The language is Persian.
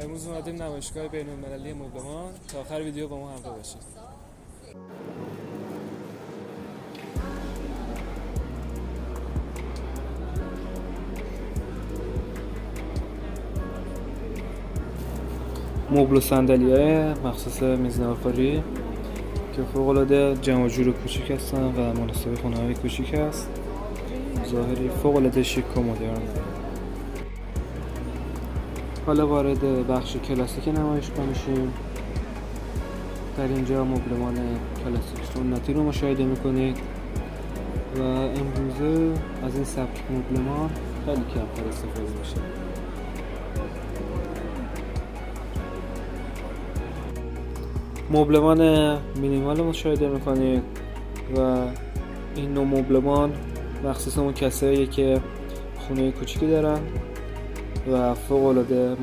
امروز اومدیم نمایشگاه بین‌المللی مبلمان. تا آخر ویدیو با ما همراه باشید. مبل و صندلی‌های مخصوص میز ناهارخوری که فوق‌العاده جمع و جور کوچیک هستن و مناسب خونه‌های کوچیک است. ظاهری فوق‌العاده شیک و مدرن. حالا وارد بخش کلاسیک نمایشگاه میشیم. در اینجا مبلمان کلاسیک سنتی رو مشاهده میکنید و امروزه از این سبک مبلمان خیلی کمتر استفاده میشه. مبلمان مینیمال رو مشاهده میکنید و این نوع مبلمان مخصوص اون کساییه که خونه کوچیکی دارن و فوق العاده